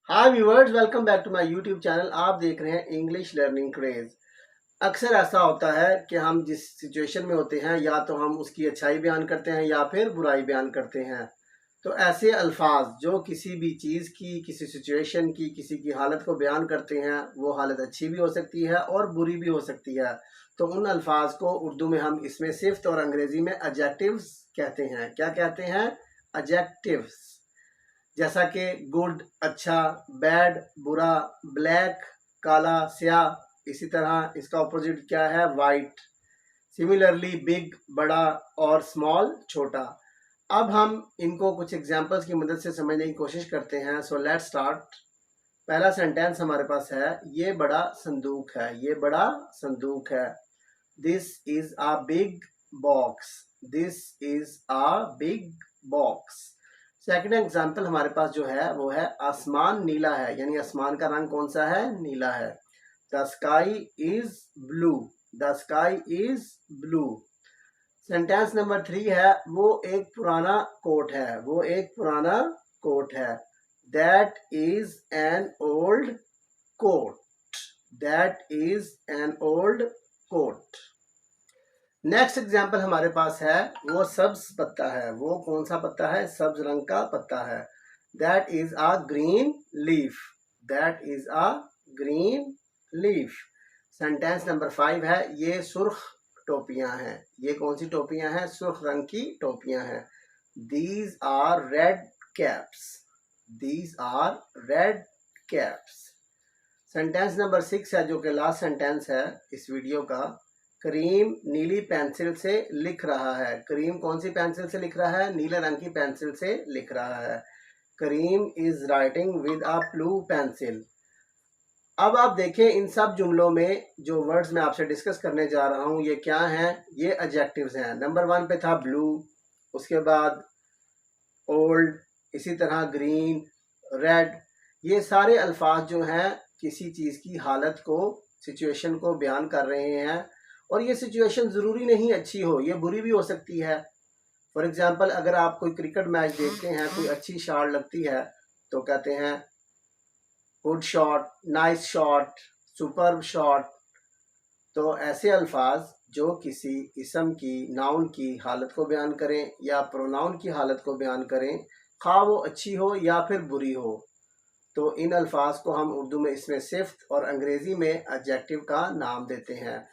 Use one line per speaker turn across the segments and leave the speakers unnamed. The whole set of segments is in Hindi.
Hi viewers, welcome back to my YouTube channel. आप देख रहे हैं इंग्लिश लर्निंग क्रेज। अक्सर ऐसा होता है कि हम जिस सिचुएशन में होते हैं या तो हम उसकी अच्छाई बयान करते हैं या फिर बुराई बयान करते हैं। तो ऐसे अल्फाज जो किसी भी चीज़ की, किसी सिचुएशन की, किसी की हालत को बयान करते हैं, वो हालत अच्छी भी हो सकती है और बुरी भी हो सकती है। तो उन अल्फाज को उर्दू में हम इसमें सिफ्त और अंग्रेजी में एडजेक्टिव्स कहते हैं। क्या कहते हैं? एडजेक्टिव्स। जैसा कि गुड अच्छा, बैड बुरा, ब्लैक काला स्याह। इसी तरह इसका ऑपोजिट क्या है? वाइट। सिमिलरली बिग बड़ा और स्मॉल छोटा। अब हम इनको कुछ एग्जांपल्स की मदद से समझने की कोशिश करते हैं। So let's start. पहला सेंटेंस हमारे पास है, ये बड़ा संदूक है। ये बड़ा संदूक है। This is a big box. This is a big box. Second example हमारे पास जो है वो है, आसमान नीला है, यानी आसमान का रंग कौन सा है? नीला है। The sky is blue. The sky is blue. Sentence number 3 है, वो एक पुराना कोट है। वो एक पुराना कोट है। That is an old coat. That is an old coat. Next example हमारे पास है, वो सब्ज पत्ता है। वो कौन सा पत्ता है? सब्ज रंग का पत्ता है। That is a green leaf. That is a green leaf. Sentence number 5 है, ये सुर्ख टोपियां हैं। ये कौन सी टोपियां हैं? सुर्ख रंग की टोपियां हैं। These are red caps. These are red caps. Sentence number 6 है, जो कि लास्ट सेंटेंस है इस वीडियो का। करीम नीली पेंसिल से लिख रहा है। करीम कौन सी पेंसिल से लिख रहा है? नीले रंग की पेंसिल से लिख रहा है। Karim is writing with a blue pencil. अब आप देखें, इन सब जुमलों में जो वर्ड्स मैं आपसे डिस्कस करने जा रहा हूं, ये क्या हैं? ये एडजेक्टिव्स हैं। नंबर 1 पे था ब्लू, उसके बाद ओल्ड, इसी तरह ग्रीन, रेड। ये सारे अल्फाज जो हैं किसी चीज़ की हालत को, सिचुएशन को बयान कर रहे हैं। और ये सिचुएशन ज़रूरी नहीं अच्छी हो, ये बुरी भी हो सकती है। फॉर एग्जांपल, अगर आप कोई क्रिकेट मैच देखते हैं, कोई अच्छी शॉट लगती है तो कहते हैं good shot, nice shot, superb shot. तो ऐसे अल्फाज जो किसी इसम की, नाउन की हालत को बयान करें या प्रोनाउन की हालत को बयान करें, खा वो अच्छी हो या फिर बुरी हो, तो इन अल्फाज को हम उर्दू में इसमें सिफ्त और अंग्रेज़ी में एडजेक्टिव का नाम देते हैं।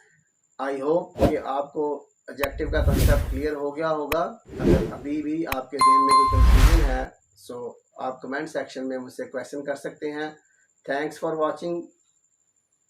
आई होप कि आपको एडजेक्टिव का कंसेप्ट क्लियर हो गया होगा। अगर अभी भी आपके जहन में कोई कंफ्यूजन है, सो आप कमेंट सेक्शन में मुझसे क्वेश्चन कर सकते हैं। Thanks for watching.